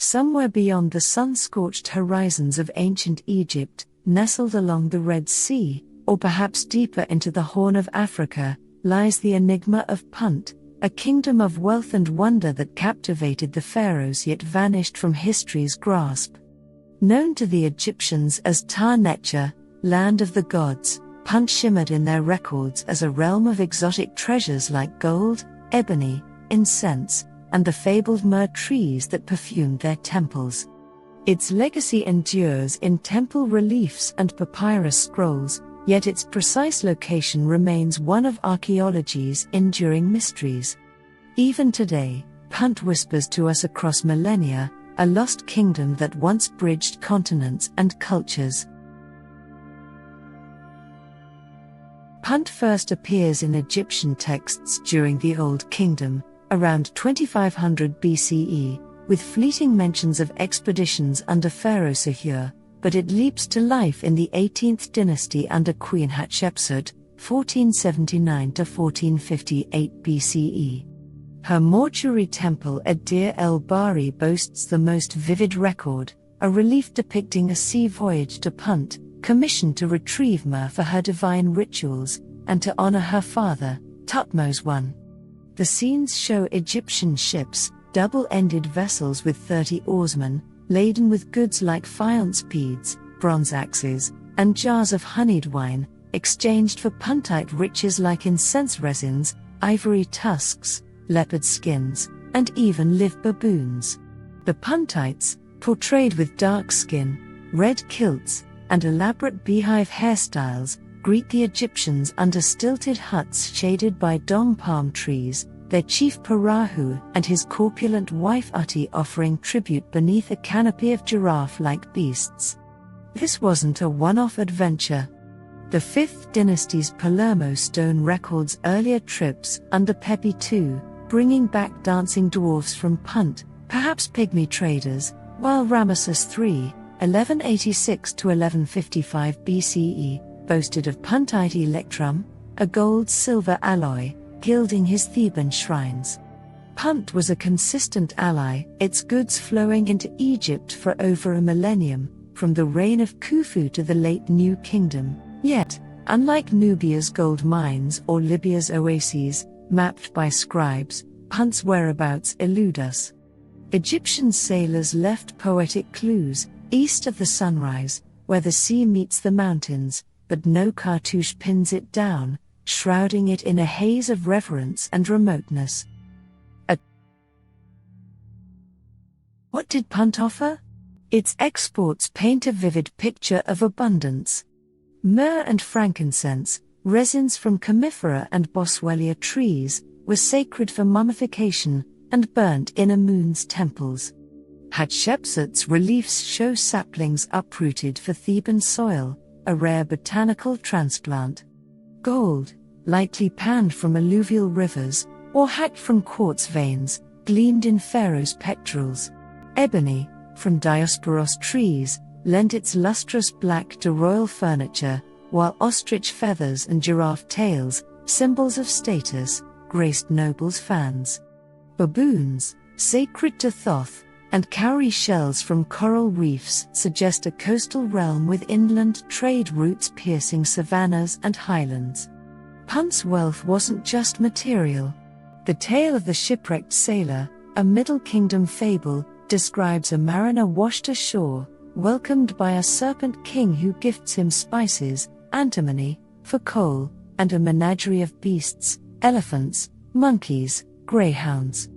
Somewhere beyond the sun-scorched horizons of ancient Egypt, nestled along the Red Sea, or perhaps deeper into the Horn of Africa, lies the enigma of Punt, a kingdom of wealth and wonder that captivated the pharaohs yet vanished from history's grasp. Known to the Egyptians as Ta-Netcha, land of the gods, Punt shimmered in their records as a realm of exotic treasures like gold, ebony, incense, and the fabled myrrh trees that perfumed their temples. Its legacy endures in temple reliefs and papyrus scrolls, yet its precise location remains one of archaeology's enduring mysteries. Even today, Punt whispers to us across millennia, a lost kingdom that once bridged continents and cultures. Punt first appears in Egyptian texts during the Old Kingdom, around 2500 BCE, with fleeting mentions of expeditions under Pharaoh Sahur, but it leaps to life in the 18th dynasty under Queen Hatshepsut, 1479 to 1458 BCE. Her mortuary temple at Deir el-Bahari boasts the most vivid record, a relief depicting a sea voyage to Punt, commissioned to retrieve Myrrh for her divine rituals, and to honor her father, Thutmose I. The scenes show Egyptian ships, double-ended vessels with 30 oarsmen, laden with goods like faience beads, bronze axes, and jars of honeyed wine, exchanged for Puntite riches like incense resins, ivory tusks, leopard skins, and even live baboons. The Puntites, portrayed with dark skin, red kilts, and elaborate beehive hairstyles, greet the Egyptians under stilted huts shaded by dom palm trees, their chief Parahu and his corpulent wife Uti offering tribute beneath a canopy of giraffe-like beasts. This wasn't a one-off adventure. The 5th dynasty's Palermo stone records earlier trips under Pepi II, bringing back dancing dwarfs from Punt, perhaps pygmy traders, while Ramesses III, 1186 to 1155 BCE, boasted of Puntite electrum, a gold-silver alloy, gilding his Theban shrines. Punt was a consistent ally, its goods flowing into Egypt for over a millennium, from the reign of Khufu to the late New Kingdom. Yet, unlike Nubia's gold mines or Libya's oases, mapped by scribes, Punt's whereabouts elude us. Egyptian sailors left poetic clues, east of the sunrise, where the sea meets the mountains, but no cartouche pins it down, shrouding it in a haze of reverence and remoteness. What did Punt offer? Its exports paint a vivid picture of abundance. Myrrh and frankincense, resins from comifera and boswellia trees, were sacred for mummification and burnt in Amun's temples. Hatshepsut's reliefs show saplings uprooted for Theban soil, a rare botanical transplant. Gold, lightly panned from alluvial rivers, or hacked from quartz veins, gleamed in Pharaoh's pectorals. Ebony, from Diosporos trees, lent its lustrous black to royal furniture, while ostrich feathers and giraffe tails, symbols of status, graced nobles' fans. Baboons, sacred to Thoth, and cowrie shells from coral reefs suggest a coastal realm with inland trade routes piercing savannas and highlands. Punt's wealth wasn't just material. The tale of the shipwrecked sailor, a Middle Kingdom fable, describes a mariner washed ashore, welcomed by a serpent king who gifts him spices, antimony, for coal, and a menagerie of beasts, elephants, monkeys, greyhounds.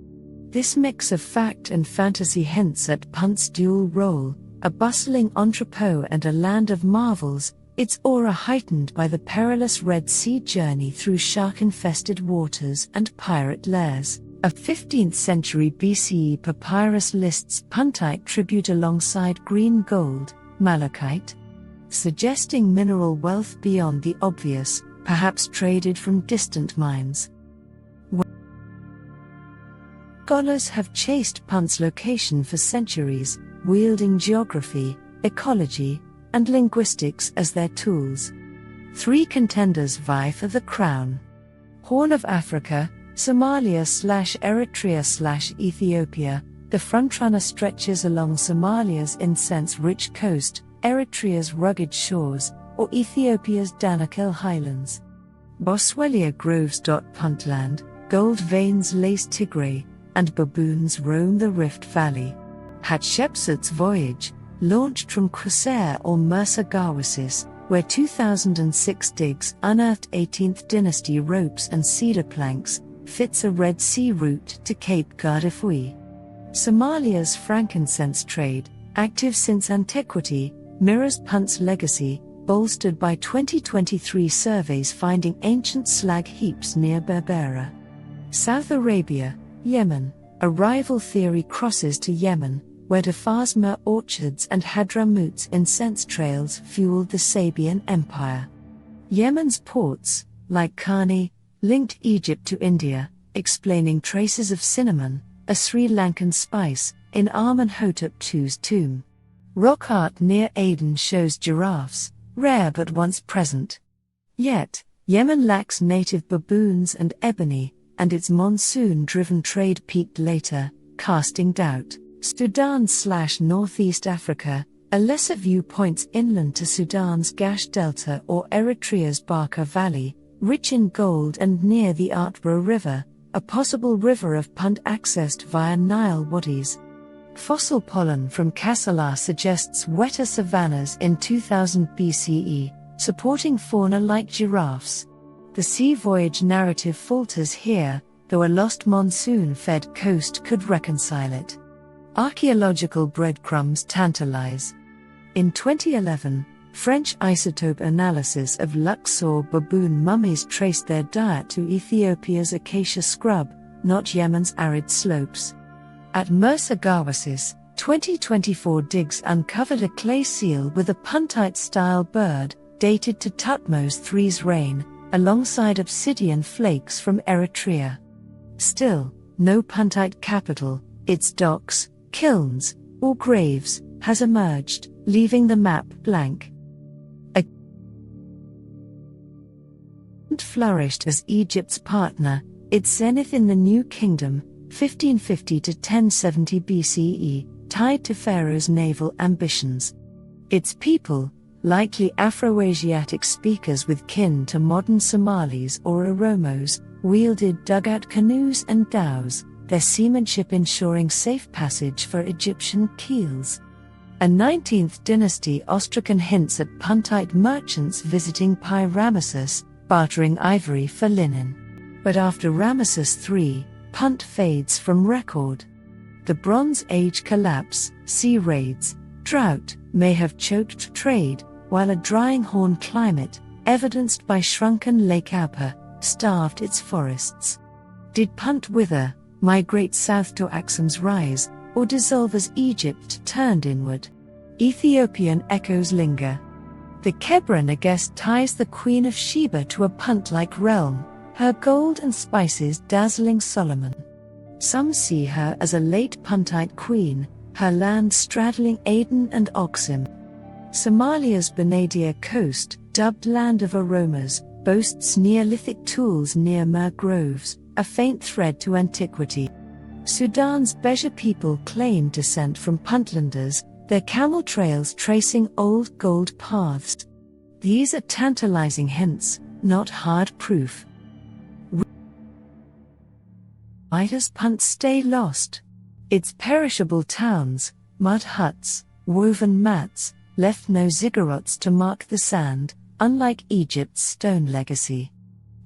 This mix of fact and fantasy hints at Punt's dual role, a bustling entrepot and a land of marvels, its aura heightened by the perilous Red Sea journey through shark-infested waters and pirate lairs. A 15th century BCE papyrus lists Puntite tribute alongside green gold, malachite, suggesting mineral wealth beyond the obvious, perhaps traded from distant mines. Scholars have chased Punt's location for centuries, wielding geography, ecology, and linguistics as their tools. 3 contenders vie for the crown. Horn of Africa, Somalia/Eritrea/Ethiopia, The frontrunner stretches along Somalia's incense-rich coast, Eritrea's rugged shores, or Ethiopia's Danakil highlands. Boswellia groves dot Puntland, gold veins lace Tigray, and baboons roam the Rift Valley. Hatshepsut's voyage, launched from Qusair or Myrrh, where 2006 digs unearthed 18th dynasty ropes and cedar planks, fits a Red Sea route to Cape Gardefui. Somalia's frankincense trade, active since antiquity, mirrors Punt's legacy, bolstered by 2023 surveys finding ancient slag heaps near Berbera. South Arabia, Yemen, a rival theory crosses to Yemen, where Darfur's Myrrh orchards and Hadramaut's incense trails fueled the Sabian Empire. Yemen's ports, like Karni, linked Egypt to India, explaining traces of cinnamon, a Sri Lankan spice, in Amenhotep II's tomb. Rock art near Aden shows giraffes, rare but once present. Yet, Yemen lacks native baboons and ebony, and its monsoon-driven trade peaked later, casting doubt. Sudan/Northeast Africa, a lesser view points inland to Sudan's Gash Delta or Eritrea's Barka Valley, rich in gold and near the Atbara River, a possible river of Punt accessed via Nile wadis. Fossil pollen from Kasala suggests wetter savannas in 2000 BCE, supporting fauna like giraffes. The sea voyage narrative falters here, though a lost monsoon-fed coast could reconcile it. Archaeological breadcrumbs tantalize. In 2011, French isotope analysis of Luxor baboon mummies traced their diet to Ethiopia's acacia scrub, not Yemen's arid slopes. At Myrrh, 2024 digs uncovered a clay seal with a Puntite-style bird, dated to Thutmose III's reign, alongside obsidian flakes from Eritrea. Still, no Puntite capital, its docks, kilns, or graves, has emerged, leaving the map blank. Punt flourished as Egypt's partner, its zenith in the New Kingdom, 1550 to 1070 BCE, tied to Pharaoh's naval ambitions. Its people, likely Afro-Asiatic speakers with kin to modern Somalis or Oromos, wielded dugout canoes and dhows, their seamanship ensuring safe passage for Egyptian keels. A 19th dynasty Ostracan hints at Puntite merchants visiting Pi Ramesses, bartering ivory for linen. But after Ramesses III, Punt fades from record. The Bronze Age collapse, sea raids, drought, may have choked trade, while a drying horn climate, evidenced by shrunken Lake Abha, starved its forests. Did Punt wither, migrate south to Aksum's rise, or dissolve as Egypt turned inward? Ethiopian echoes linger. The Kebra Neges ties the Queen of Sheba to a Punt-like realm, her gold and spices dazzling Solomon. Some see her as a late Puntite queen, her land straddling Aden and Oxim. Somalia's Benadir coast, dubbed Land of Aromas, boasts Neolithic tools near Myrrh groves, a faint thread to antiquity. Sudan's Beja people claim descent from Puntlanders, their camel trails tracing old gold paths. These are tantalizing hints, not hard proof. Why does Punt stay lost? Its perishable towns, mud huts, woven mats, left no ziggurats to mark the sand, unlike Egypt's stone legacy.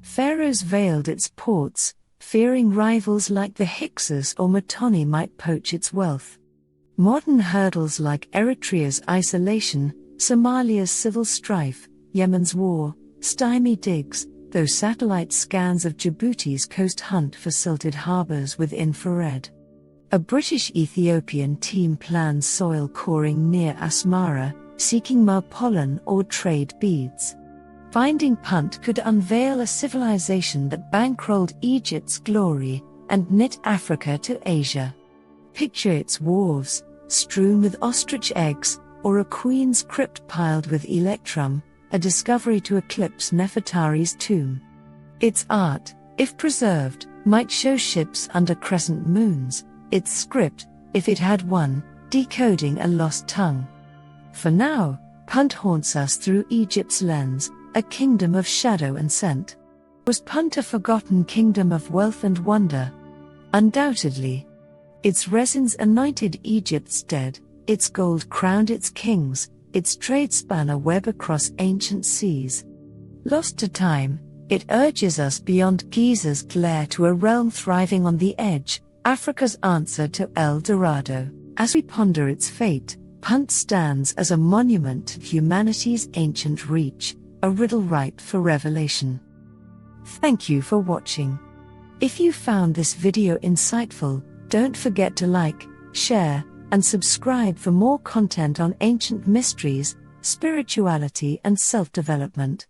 Pharaohs veiled its ports, fearing rivals like the Hyksos or Mitanni might poach its wealth. Modern hurdles like Eritrea's isolation, Somalia's civil strife, Yemen's war, stymie digs, though satellite scans of Djibouti's coast hunt for silted harbors with infrared. A British-Ethiopian team plans soil coring near Asmara, seeking myrrh pollen or trade beads. Finding Punt could unveil a civilization that bankrolled Egypt's glory and knit Africa to Asia. Picture its wharves, strewn with ostrich eggs, or a queen's crypt piled with electrum, a discovery to eclipse Nefertari's tomb. Its art, if preserved, might show ships under crescent moons, its script, if it had one, decoding a lost tongue. For now, Punt haunts us through Egypt's lens, a kingdom of shadow and scent. Was Punt a forgotten kingdom of wealth and wonder? Undoubtedly. Its resins anointed Egypt's dead, its gold crowned its kings, its trade span a web across ancient seas. Lost to time, it urges us beyond Giza's glare to a realm thriving on the edge, Africa's answer to El Dorado. As we ponder its fate, Punt stands as a monument to humanity's ancient reach, a riddle ripe for revelation. Thank you for watching. If you found this video insightful, don't forget to like, share, and subscribe for more content on ancient mysteries, spirituality, and self-development.